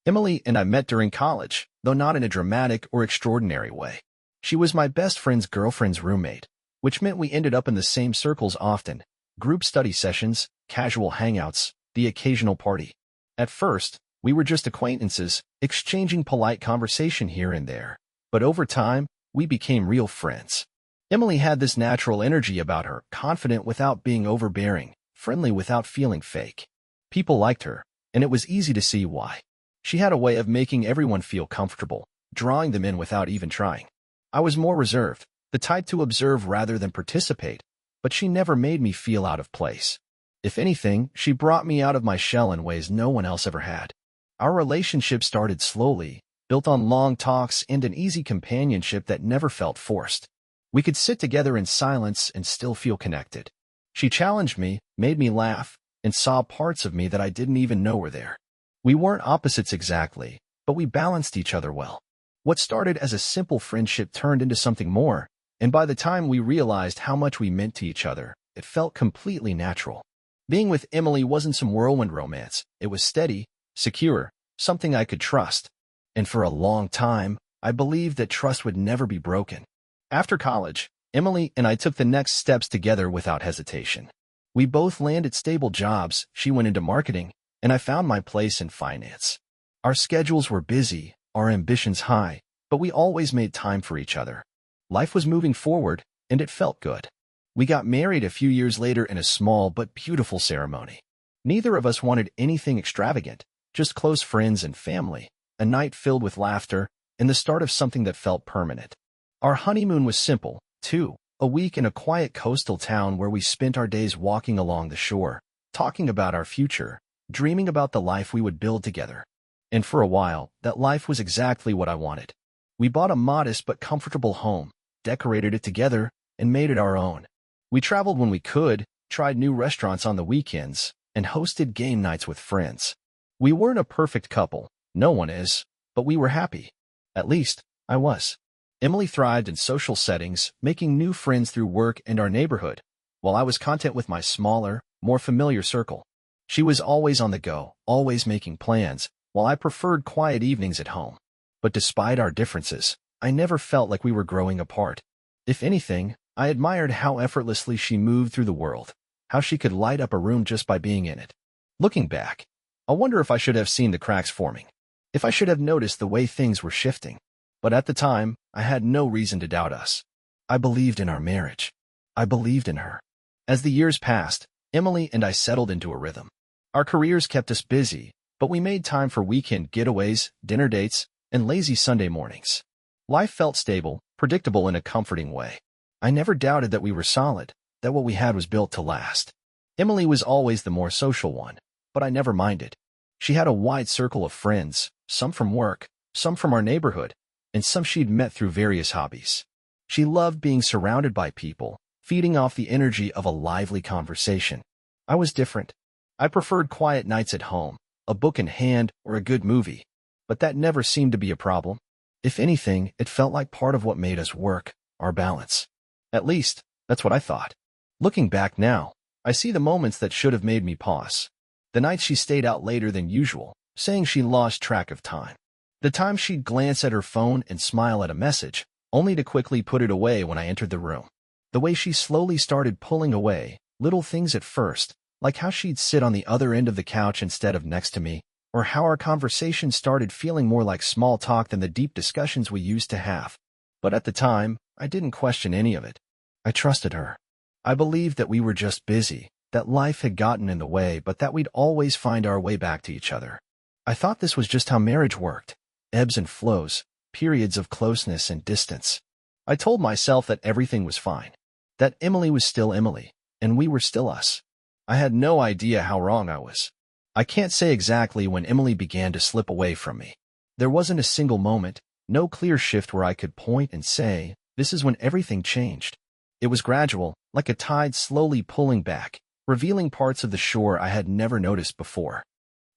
Emily and I met during college, though not in a dramatic or extraordinary way. She was my best friend's girlfriend's roommate, which meant we ended up in the same circles often: group study sessions, casual hangouts, the occasional party. At first, we were just acquaintances, exchanging polite conversation here and there. But over time, we became real friends. Emily had this natural energy about her, confident without being overbearing, friendly without feeling fake. People liked her, and it was easy to see why. She had a way of making everyone feel comfortable, drawing them in without even trying. I was more reserved, the type to observe rather than participate, but she never made me feel out of place. If anything, she brought me out of my shell in ways no one else ever had. Our relationship started slowly, built on long talks and an easy companionship that never felt forced. We could sit together in silence and still feel connected. She challenged me, made me laugh, and saw parts of me that I didn't even know were there. We weren't opposites exactly, but we balanced each other well. What started as a simple friendship turned into something more, and by the time we realized how much we meant to each other, it felt completely natural. Being with Emily wasn't some whirlwind romance. It was steady, secure, something I could trust. And for a long time, I believed that trust would never be broken. After college, Emily and I took the next steps together without hesitation. We both landed stable jobs. She went into marketing, and I found my place in finance. Our schedules were busy, our ambitions high, but we always made time for each other. Life was moving forward, and it felt good. We got married a few years later in a small but beautiful ceremony. Neither of us wanted anything extravagant, just close friends and family, a night filled with laughter, and the start of something that felt permanent. Our honeymoon was simple, too, a week in a quiet coastal town where we spent our days walking along the shore, talking about our future, dreaming about the life we would build together. And for a while, that life was exactly what I wanted. We bought a modest but comfortable home, decorated it together, and made it our own. We traveled when we could, tried new restaurants on the weekends, and hosted game nights with friends. We weren't a perfect couple, no one is, but we were happy. At least, I was. Emily thrived in social settings, making new friends through work and our neighborhood, while I was content with my smaller, more familiar circle. She was always on the go, always making plans, while I preferred quiet evenings at home. But despite our differences, I never felt like we were growing apart. If anything, I admired how effortlessly she moved through the world, how she could light up a room just by being in it. Looking back, I wonder if I should have seen the cracks forming, if I should have noticed the way things were shifting. But at the time, I had no reason to doubt us. I believed in our marriage. I believed in her. As the years passed, Emily and I settled into a rhythm. Our careers kept us busy, but we made time for weekend getaways, dinner dates, and lazy Sunday mornings. Life felt stable, predictable in a comforting way. I never doubted that we were solid, that what we had was built to last. Emily was always the more social one, but I never minded. She had a wide circle of friends, some from work, some from our neighborhood, and some she'd met through various hobbies. She loved being surrounded by people, feeding off the energy of a lively conversation. I was different. I preferred quiet nights at home, a book in hand, or a good movie, but that never seemed to be a problem. If anything, it felt like part of what made us work, our balance. At least, that's what I thought. Looking back now, I see the moments that should have made me pause. The nights she stayed out later than usual, saying she lost track of time. The time she'd glance at her phone and smile at a message, only to quickly put it away when I entered the room. The way she slowly started pulling away, little things at first, like how she'd sit on the other end of the couch instead of next to me, or how our conversation started feeling more like small talk than the deep discussions we used to have. But at the time, I didn't question any of it. I trusted her. I believed that we were just busy, that life had gotten in the way, but that we'd always find our way back to each other. I thought this was just how marriage worked, ebbs and flows, periods of closeness and distance. I told myself that everything was fine, that Emily was still Emily, and we were still us. I had no idea how wrong I was. I can't say exactly when Emily began to slip away from me. There wasn't a single moment, no clear shift where I could point and say, this is when everything changed. It was gradual, like a tide slowly pulling back, revealing parts of the shore I had never noticed before.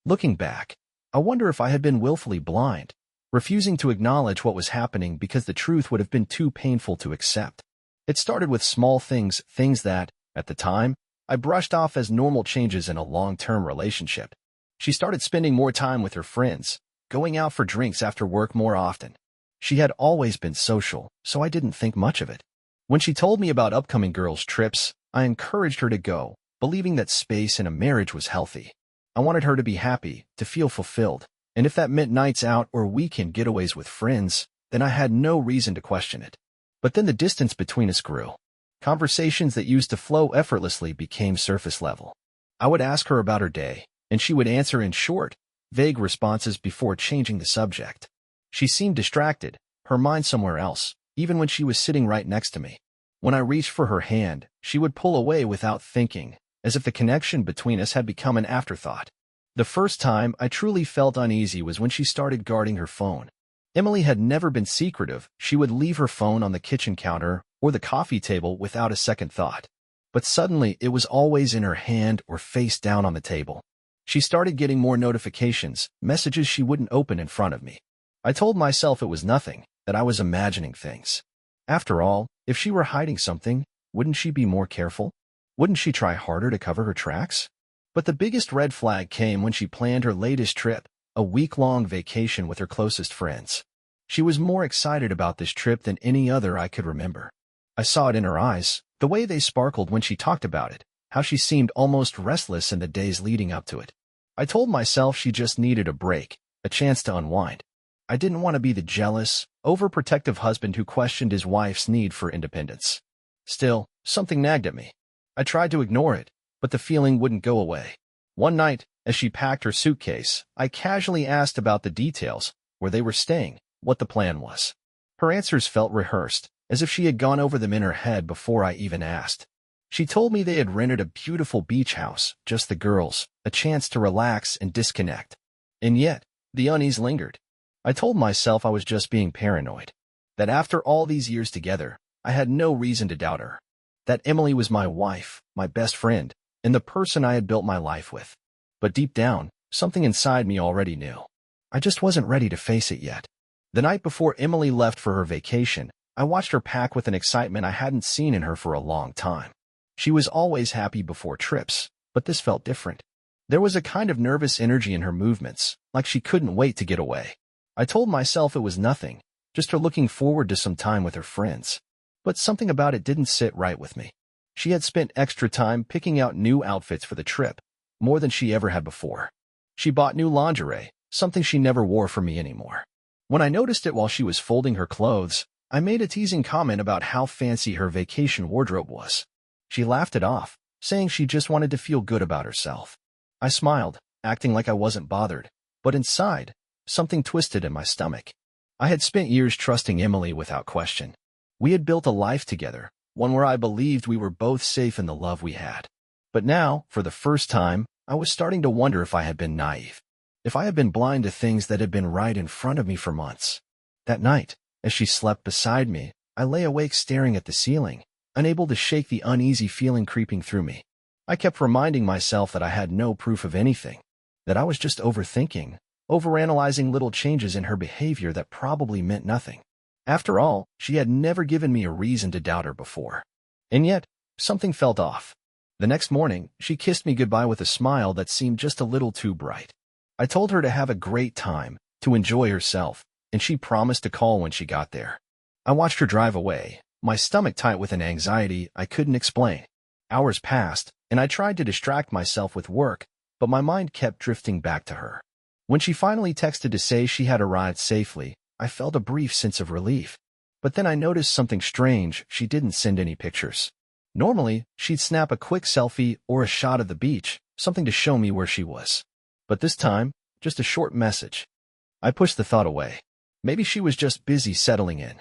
Looking back, I wonder if I had been willfully blind, refusing to acknowledge what was happening because the truth would have been too painful to accept. It started with small things, things that, at the time, I brushed off as normal changes in a long-term relationship. She started spending more time with her friends, going out for drinks after work more often. She had always been social, so I didn't think much of it. When she told me about upcoming girls' trips, I encouraged her to go, believing that space in a marriage was healthy. I wanted her to be happy, to feel fulfilled, and if that meant nights out or weekend getaways with friends, then I had no reason to question it. But then the distance between us grew. Conversations that used to flow effortlessly became surface level. I would ask her about her day, and she would answer in short, vague responses before changing the subject. She seemed distracted, her mind somewhere else, even when she was sitting right next to me. When I reached for her hand, she would pull away without thinking, as if the connection between us had become an afterthought. The first time I truly felt uneasy was when she started guarding her phone. Emily had never been secretive. She would leave her phone on the kitchen counter or the coffee table without a second thought. But suddenly, it was always in her hand or face down on the table. She started getting more notifications, messages she wouldn't open in front of me. I told myself it was nothing, that I was imagining things. After all, if she were hiding something, wouldn't she be more careful? Wouldn't she try harder to cover her tracks? But the biggest red flag came when she planned her latest trip, a week-long vacation with her closest friends. She was more excited about this trip than any other I could remember. I saw it in her eyes, the way they sparkled when she talked about it, how she seemed almost restless in the days leading up to it. I told myself she just needed a break, a chance to unwind. I didn't want to be the jealous, overprotective husband who questioned his wife's need for independence. Still, something nagged at me. I tried to ignore it, but the feeling wouldn't go away. One night, as she packed her suitcase, I casually asked about the details, where they were staying, what the plan was. Her answers felt rehearsed, as if she had gone over them in her head before I even asked. She told me they had rented a beautiful beach house, just the girls, a chance to relax and disconnect. And yet, the unease lingered. I told myself I was just being paranoid, that after all these years together, I had no reason to doubt her, that Emily was my wife, my best friend, and the person I had built my life with. But deep down, something inside me already knew. I just wasn't ready to face it yet. The night before Emily left for her vacation, I watched her pack with an excitement I hadn't seen in her for a long time. She was always happy before trips, but this felt different. There was a kind of nervous energy in her movements, like she couldn't wait to get away. I told myself it was nothing, just her looking forward to some time with her friends. But something about it didn't sit right with me. She had spent extra time picking out new outfits for the trip, more than she ever had before. She bought new lingerie, something she never wore for me anymore. When I noticed it while she was folding her clothes, I made a teasing comment about how fancy her vacation wardrobe was. She laughed it off, saying she just wanted to feel good about herself. I smiled, acting like I wasn't bothered, but inside, something twisted in my stomach. I had spent years trusting Emily without question. We had built a life together, one where I believed we were both safe in the love we had. But now, for the first time, I was starting to wonder if I had been naive, if I had been blind to things that had been right in front of me for months. That night, as she slept beside me, I lay awake staring at the ceiling, unable to shake the uneasy feeling creeping through me. I kept reminding myself that I had no proof of anything, that I was just overthinking, overanalyzing little changes in her behavior that probably meant nothing. After all, she had never given me a reason to doubt her before. And yet, something felt off. The next morning, she kissed me goodbye with a smile that seemed just a little too bright. I told her to have a great time, to enjoy herself, and she promised to call when she got there. I watched her drive away, my stomach tight with an anxiety I couldn't explain. Hours passed, and I tried to distract myself with work, but my mind kept drifting back to her. When she finally texted to say she had arrived safely, I felt a brief sense of relief. But then I noticed something strange. She didn't send any pictures. Normally, she'd snap a quick selfie or a shot of the beach, something to show me where she was. But this time, just a short message. I pushed the thought away. Maybe she was just busy settling in.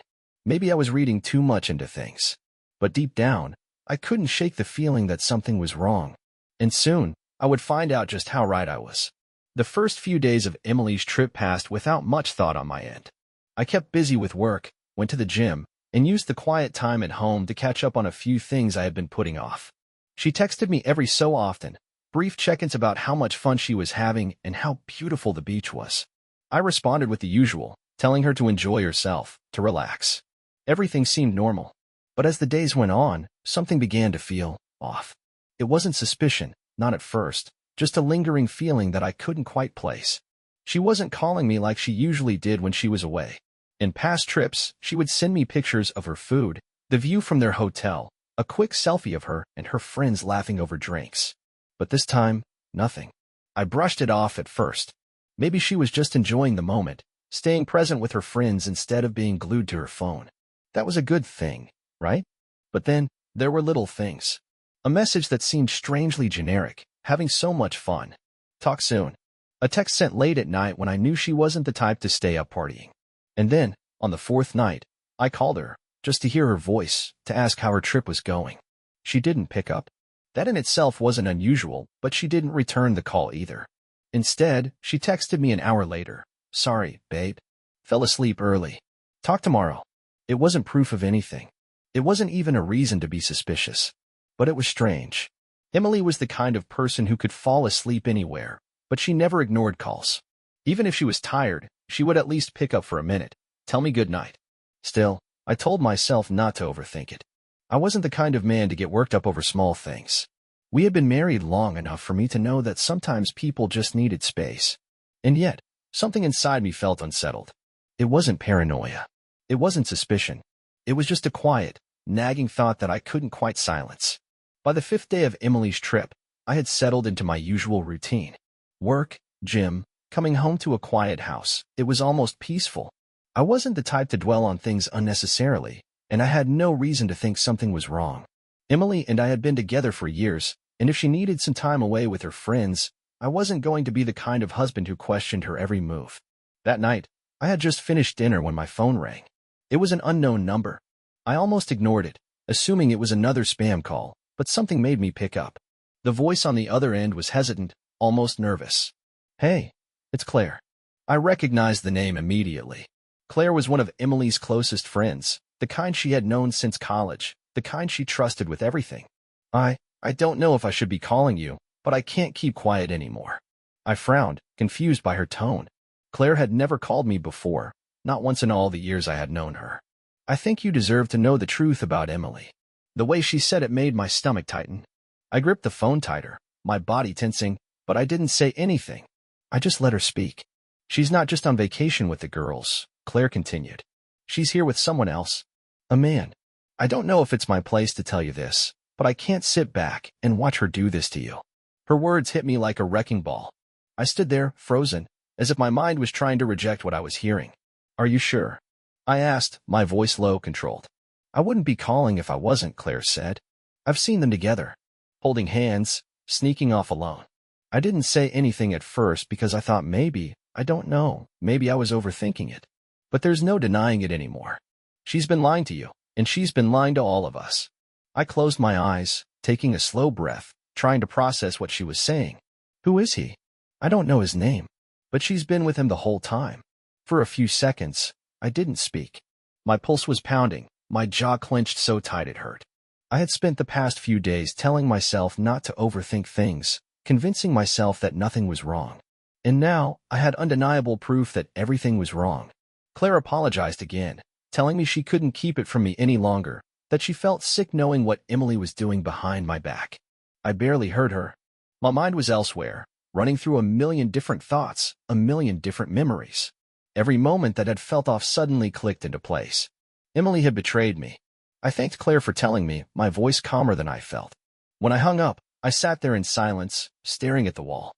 Maybe I was reading too much into things. But deep down, I couldn't shake the feeling that something was wrong. And soon, I would find out just how right I was. The first few days of Emily's trip passed without much thought on my end. I kept busy with work, went to the gym, and used the quiet time at home to catch up on a few things I had been putting off. She texted me every so often, brief check-ins about how much fun she was having and how beautiful the beach was. I responded with the usual, telling her to enjoy herself, to relax. Everything seemed normal. But as the days went on, something began to feel off. It wasn't suspicion, not at first, just a lingering feeling that I couldn't quite place. She wasn't calling me like she usually did when she was away. In past trips, she would send me pictures of her food, the view from their hotel, a quick selfie of her and her friends laughing over drinks. But this time, nothing. I brushed it off at first. Maybe she was just enjoying the moment, staying present with her friends instead of being glued to her phone. That was a good thing, right? But then, there were little things. A message that seemed strangely generic, having so much fun. Talk soon. A text sent late at night when I knew she wasn't the type to stay up partying. And then, on the fourth night, I called her, just to hear her voice, to ask how her trip was going. She didn't pick up. That in itself wasn't unusual, but she didn't return the call either. Instead, she texted me an hour later. Sorry, babe. Fell asleep early. Talk tomorrow. It wasn't proof of anything. It wasn't even a reason to be suspicious. But it was strange. Emily was the kind of person who could fall asleep anywhere, but she never ignored calls. Even if she was tired, she would at least pick up for a minute, tell me good night. Still, I told myself not to overthink it. I wasn't the kind of man to get worked up over small things. We had been married long enough for me to know that sometimes people just needed space. And yet, something inside me felt unsettled. It wasn't paranoia. It wasn't suspicion. It was just a quiet, nagging thought that I couldn't quite silence. By the fifth day of Emily's trip, I had settled into my usual routine. Work, gym, coming home to a quiet house. It was almost peaceful. I wasn't the type to dwell on things unnecessarily, and I had no reason to think something was wrong. Emily and I had been together for years, and if she needed some time away with her friends, I wasn't going to be the kind of husband who questioned her every move. That night, I had just finished dinner when my phone rang. It was an unknown number. I almost ignored it, assuming it was another spam call, but something made me pick up. The voice on the other end was hesitant, almost nervous. Hey, it's Claire. I recognized the name immediately. Claire was one of Emily's closest friends, the kind she had known since college, the kind she trusted with everything. I don't know if I should be calling you, but I can't keep quiet anymore. I frowned, confused by her tone. Claire had never called me before, not once in all the years I had known her. I think you deserve to know the truth about Emily. The way she said it made my stomach tighten. I gripped the phone tighter, my body tensing, but I didn't say anything. I just let her speak. She's not just on vacation with the girls, Claire continued. She's here with someone else. A man. I don't know if it's my place to tell you this, but I can't sit back and watch her do this to you. Her words hit me like a wrecking ball. I stood there, frozen, as if my mind was trying to reject what I was hearing. Are you sure? I asked, my voice low, controlled. I wouldn't be calling if I wasn't, Claire said. I've seen them together, holding hands, sneaking off alone. I didn't say anything at first because I thought maybe I was overthinking it. But there's no denying it anymore. She's been lying to you, and she's been lying to all of us. I closed my eyes, taking a slow breath, trying to process what she was saying. Who is he? I don't know his name, but she's been with him the whole time. For a few seconds, I didn't speak. My pulse was pounding, my jaw clenched so tight it hurt. I had spent the past few days telling myself not to overthink things, convincing myself that nothing was wrong. And now, I had undeniable proof that everything was wrong. Claire apologized again, telling me she couldn't keep it from me any longer, that she felt sick knowing what Emily was doing behind my back. I barely heard her. My mind was elsewhere, running through a million different thoughts, a million different memories. Every moment that had felt off suddenly clicked into place. Emily had betrayed me. I thanked Claire for telling me, my voice calmer than I felt. When I hung up, I sat there in silence, staring at the wall.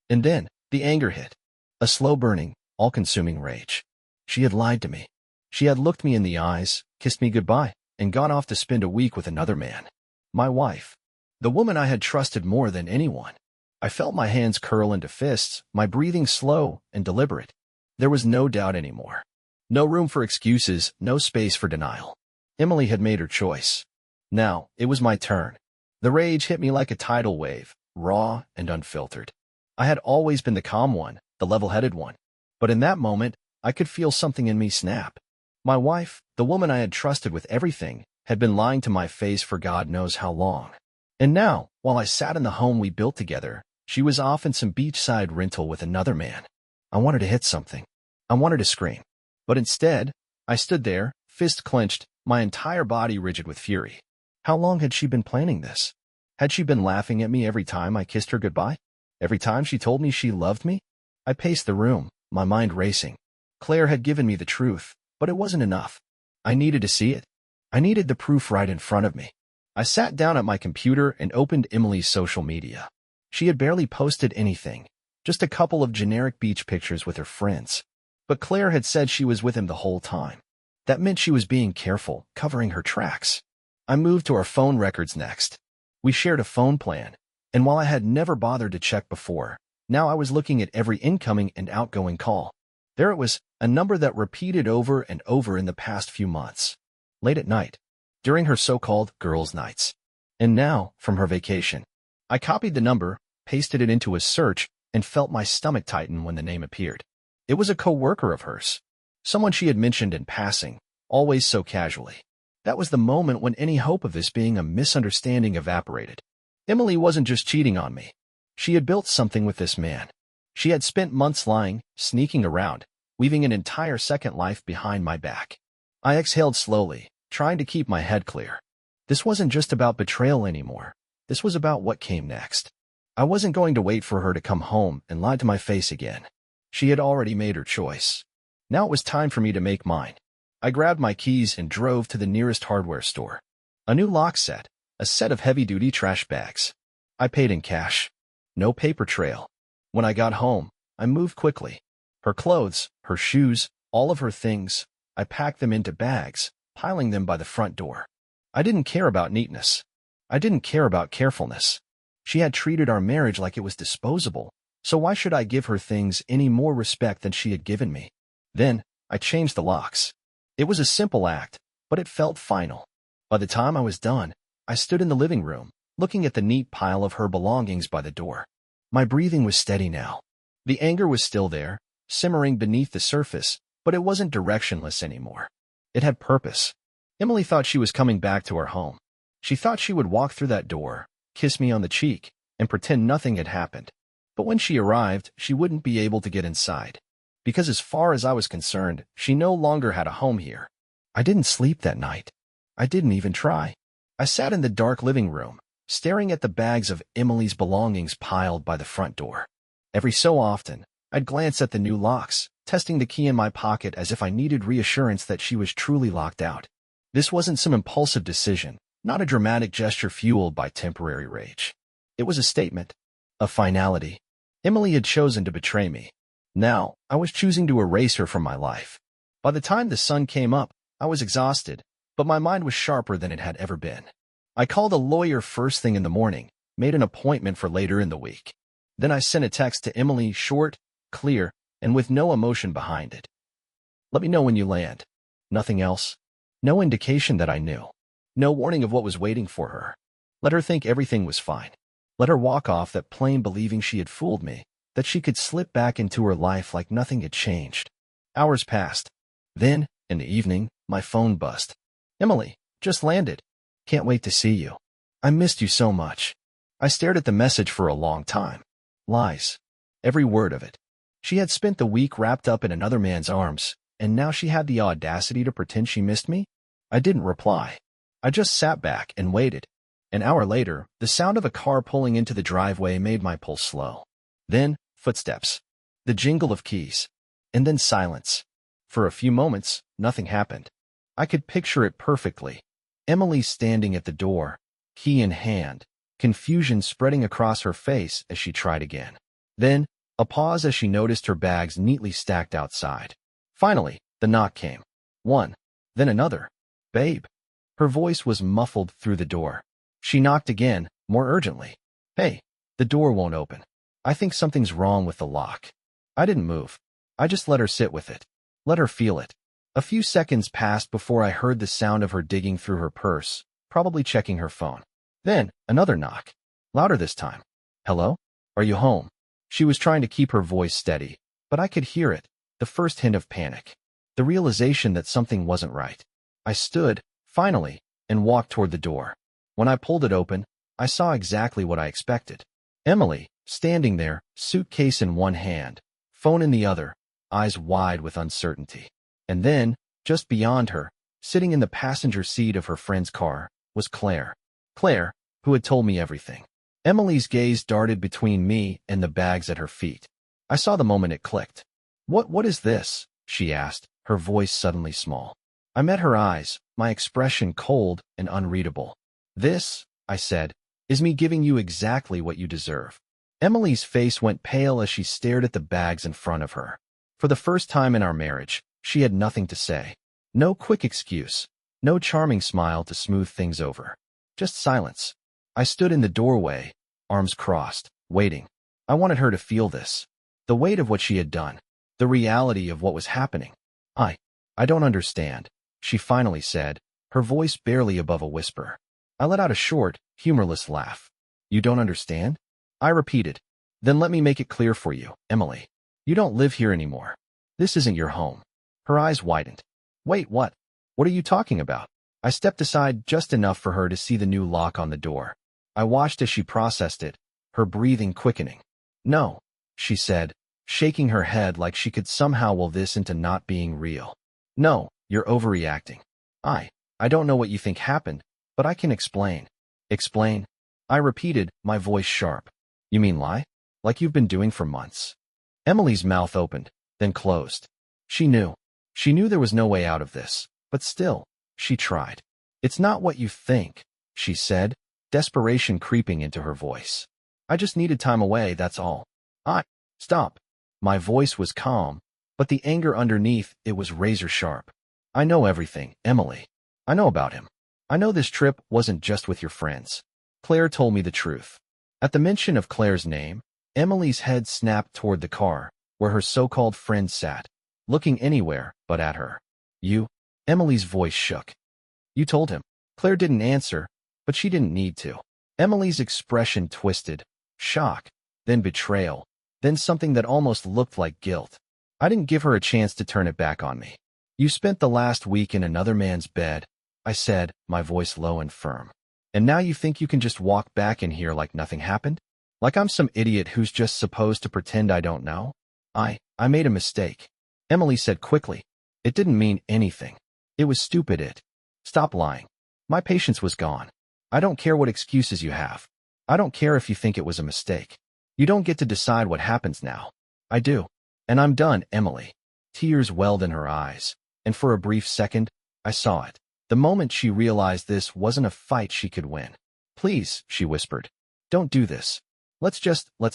And then, the anger hit. A slow-burning, all-consuming rage. She had lied to me. She had looked me in the eyes, kissed me goodbye, and gone off to spend a week with another man. My wife. The woman I had trusted more than anyone. I felt my hands curl into fists, my breathing slow and deliberate. There was no doubt anymore. No room for excuses, no space for denial. Emily had made her choice. Now, it was my turn. The rage hit me like a tidal wave, raw and unfiltered. I had always been the calm one, the level-headed one. But in that moment, I could feel something in me snap. My wife, the woman I had trusted with everything, had been lying to my face for God knows how long. And now, while I sat in the home we built together, she was off in some beachside rental with another man. I wanted to hit something. I wanted to scream. But instead, I stood there, fist clenched, my entire body rigid with fury. How long had she been planning this? Had she been laughing at me every time I kissed her goodbye? Every time she told me she loved me? I paced the room, my mind racing. Claire had given me the truth, but it wasn't enough. I needed to see it. I needed the proof right in front of me. I sat down at my computer and opened Emily's social media. She had barely posted anything, just a couple of generic beach pictures with her friends. But Claire had said she was with him the whole time. That meant she was being careful, covering her tracks. I moved to our phone records next. We shared a phone plan, and while I had never bothered to check before, now I was looking at every incoming and outgoing call. There it was, a number that repeated over and over in the past few months. Late at night, during her so-called girls' nights. And now, from her vacation. I copied the number, pasted it into a search, and felt my stomach tighten when the name appeared. It was a co-worker of hers. Someone she had mentioned in passing, always so casually. That was the moment when any hope of this being a misunderstanding evaporated. Emily wasn't just cheating on me. She had built something with this man. She had spent months lying, sneaking around, weaving an entire second life behind my back. I exhaled slowly, trying to keep my head clear. This wasn't just about betrayal anymore. This was about what came next. I wasn't going to wait for her to come home and lie to my face again. She had already made her choice. Now it was time for me to make mine. I grabbed my keys and drove to the nearest hardware store. A new lock set, a set of heavy-duty trash bags. I paid in cash. No paper trail. When I got home, I moved quickly. Her clothes, her shoes, all of her things, I packed them into bags, piling them by the front door. I didn't care about neatness. I didn't care about carefulness. She had treated our marriage like it was disposable, so why should I give her things any more respect than she had given me? Then, I changed the locks. It was a simple act, but it felt final. By the time I was done, I stood in the living room, looking at the neat pile of her belongings by the door. My breathing was steady now. The anger was still there, simmering beneath the surface, but it wasn't directionless anymore. It had purpose. Emily thought she was coming back to our home. She thought she would walk through that door, kiss me on the cheek, and pretend nothing had happened. But when she arrived, she wouldn't be able to get inside. Because as far as I was concerned, she no longer had a home here. I didn't sleep that night. I didn't even try. I sat in the dark living room, staring at the bags of Emily's belongings piled by the front door. Every so often, I'd glance at the new locks, testing the key in my pocket as if I needed reassurance that she was truly locked out. This wasn't some impulsive decision, not a dramatic gesture fueled by temporary rage. It was a statement, a finality. Emily had chosen to betray me. Now, I was choosing to erase her from my life. By the time the sun came up, I was exhausted, but my mind was sharper than it had ever been. I called a lawyer first thing in the morning, made an appointment for later in the week. Then I sent a text to Emily, short, clear, and with no emotion behind it. Let me know when you land. Nothing else. No indication that I knew. No warning of what was waiting for her. Let her think everything was fine. Let her walk off that plane believing she had fooled me, that she could slip back into her life like nothing had changed. Hours passed. Then, in the evening, my phone buzzed. Emily, just landed. Can't wait to see you. I missed you so much. I stared at the message for a long time. Lies. Every word of it. She had spent the week wrapped up in another man's arms, and now she had the audacity to pretend she missed me? I didn't reply. I just sat back and waited. An hour later, the sound of a car pulling into the driveway made my pulse slow. Then, footsteps. The jingle of keys. And then silence. For a few moments, nothing happened. I could picture it perfectly. Emily standing at the door, key in hand, confusion spreading across her face as she tried again. Then, a pause as she noticed her bags neatly stacked outside. Finally, the knock came. One, then another. Babe. Her voice was muffled through the door. She knocked again, more urgently. Hey, the door won't open. I think something's wrong with the lock. I didn't move. I just let her sit with it. Let her feel it. A few seconds passed before I heard the sound of her digging through her purse, probably checking her phone. Then, another knock. Louder this time. Hello? Are you home? She was trying to keep her voice steady, but I could hear it, the first hint of panic. The realization that something wasn't right. I stood, finally, and walked toward the door. When I pulled it open, I saw exactly what I expected. Emily, standing there, suitcase in one hand, phone in the other, eyes wide with uncertainty. And then, just beyond her, sitting in the passenger seat of her friend's car, was Claire. Claire, who had told me everything. Emily's gaze darted between me and the bags at her feet. I saw the moment it clicked. What is this? She asked, her voice suddenly small. I met her eyes, my expression cold and unreadable. This, I said, is me giving you exactly what you deserve. Emily's face went pale as she stared at the bags in front of her. For the first time in our marriage, she had nothing to say. No quick excuse. No charming smile to smooth things over. Just silence. I stood in the doorway, arms crossed, waiting. I wanted her to feel this. The weight of what she had done. The reality of what was happening. I don't understand, she finally said, her voice barely above a whisper. I let out a short, humorless laugh. You don't understand? I repeated. Then let me make it clear for you, Emily. You don't live here anymore. This isn't your home. Her eyes widened. Wait, what? What are you talking about? I stepped aside just enough for her to see the new lock on the door. I watched as she processed it, her breathing quickening. No, she said, shaking her head like she could somehow will this into not being real. No, you're overreacting. I don't know what you think happened, but I can explain. Explain? I repeated, my voice sharp. You mean lie? Like you've been doing for months. Emily's mouth opened, then closed. She knew. She knew there was no way out of this, but still, she tried. It's not what you think, she said, desperation creeping into her voice. I just needed time away, that's all. Stop. My voice was calm, but the anger underneath it was razor sharp. I know everything, Emily. I know about him. I know this trip wasn't just with your friends. Claire told me the truth. At the mention of Claire's name, Emily's head snapped toward the car, where her so-called friend sat, looking anywhere but at her. You? Emily's voice shook. You told him. Claire didn't answer, but she didn't need to. Emily's expression twisted, shock, then betrayal, then something that almost looked like guilt. I didn't give her a chance to turn it back on me. You spent the last week in another man's bed, I said, my voice low and firm. And now you think you can just walk back in here like nothing happened? Like I'm some idiot who's just supposed to pretend I don't know? I made a mistake. Emily said quickly. It didn't mean anything. It was stupid. Stop lying. My patience was gone. I don't care what excuses you have. I don't care if you think it was a mistake. You don't get to decide what happens now. I do. And I'm done, Emily. Tears welled in her eyes, and for a brief second, I saw it. The moment she realized this wasn't a fight she could win. Please, she whispered. Don't do this. Let's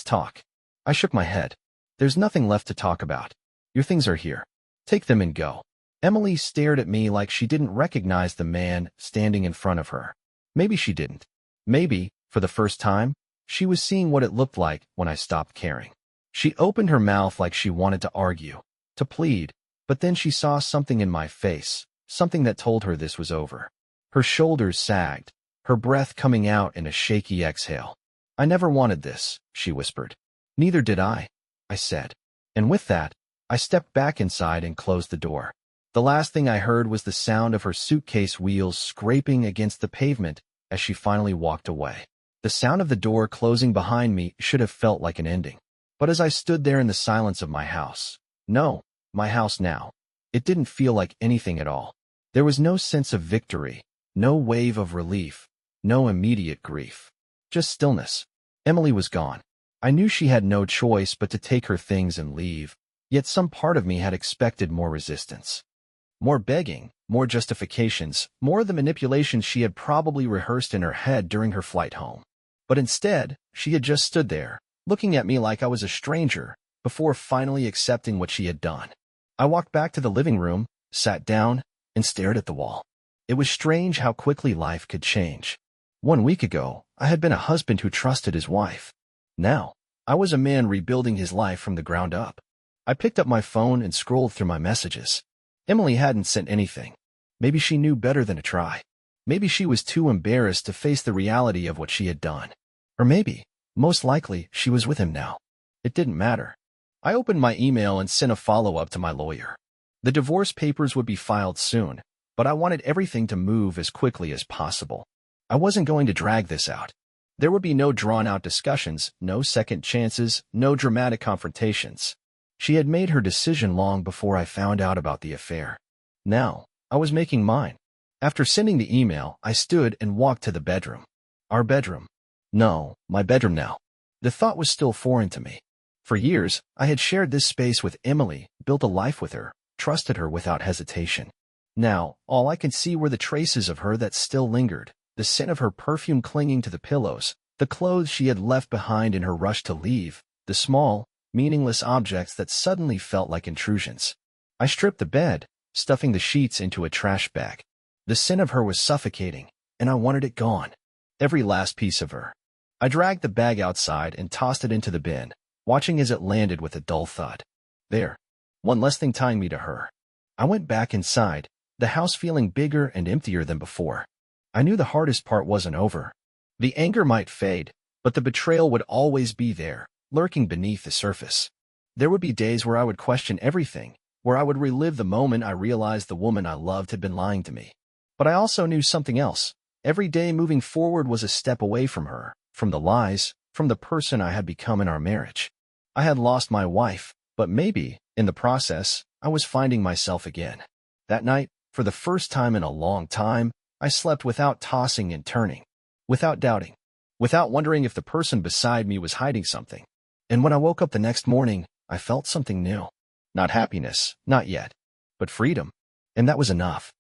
talk. I shook my head. There's nothing left to talk about. Your things are here. Take them and go. Emily stared at me like she didn't recognize the man standing in front of her. Maybe she didn't. Maybe, for the first time, she was seeing what it looked like when I stopped caring. She opened her mouth like she wanted to argue, to plead, but then she saw something in my face, something that told her this was over. Her shoulders sagged, her breath coming out in a shaky exhale. I never wanted this, she whispered. Neither did I said. And with that, I stepped back inside and closed the door. The last thing I heard was the sound of her suitcase wheels scraping against the pavement as she finally walked away. The sound of the door closing behind me should have felt like an ending. But as I stood there in the silence of my house, my house now, it didn't feel like anything at all. There was no sense of victory, no wave of relief, no immediate grief. Just stillness. Emily was gone. I knew she had no choice but to take her things and leave, yet some part of me had expected more resistance. More begging, more justifications, more of the manipulations she had probably rehearsed in her head during her flight home. But instead, she had just stood there, looking at me like I was a stranger, before finally accepting what she had done. I walked back to the living room, sat down, and stared at the wall. It was strange how quickly life could change. 1 week ago, I had been a husband who trusted his wife. Now, I was a man rebuilding his life from the ground up. I picked up my phone and scrolled through my messages. Emily hadn't sent anything. Maybe she knew better than to try. Maybe she was too embarrassed to face the reality of what she had done. Or maybe, most likely, she was with him now. It didn't matter. I opened my email and sent a follow-up to my lawyer. The divorce papers would be filed soon, but I wanted everything to move as quickly as possible. I wasn't going to drag this out. There would be no drawn-out discussions, no second chances, no dramatic confrontations. She had made her decision long before I found out about the affair. Now, I was making mine. After sending the email, I stood and walked to the bedroom. Our bedroom. No, my bedroom now. The thought was still foreign to me. For years, I had shared this space with Emily, built a life with her, trusted her without hesitation. Now, all I could see were the traces of her that still lingered, the scent of her perfume clinging to the pillows, the clothes she had left behind in her rush to leave, the small, meaningless objects that suddenly felt like intrusions. I stripped the bed, stuffing the sheets into a trash bag. The scent of her was suffocating, and I wanted it gone. Every last piece of her. I dragged the bag outside and tossed it into the bin, watching as it landed with a dull thud. There. One less thing tying me to her. I went back inside, the house feeling bigger and emptier than before. I knew the hardest part wasn't over. The anger might fade, but the betrayal would always be there, lurking beneath the surface. There would be days where I would question everything, where I would relive the moment I realized the woman I loved had been lying to me. But I also knew something else. Every day moving forward was a step away from her, from the lies, from the person I had become in our marriage. I had lost my wife, but maybe, in the process, I was finding myself again. That night, for the first time in a long time, I slept without tossing and turning, without doubting, without wondering if the person beside me was hiding something. And when I woke up the next morning, I felt something new. Not happiness, not yet, but freedom. And that was enough.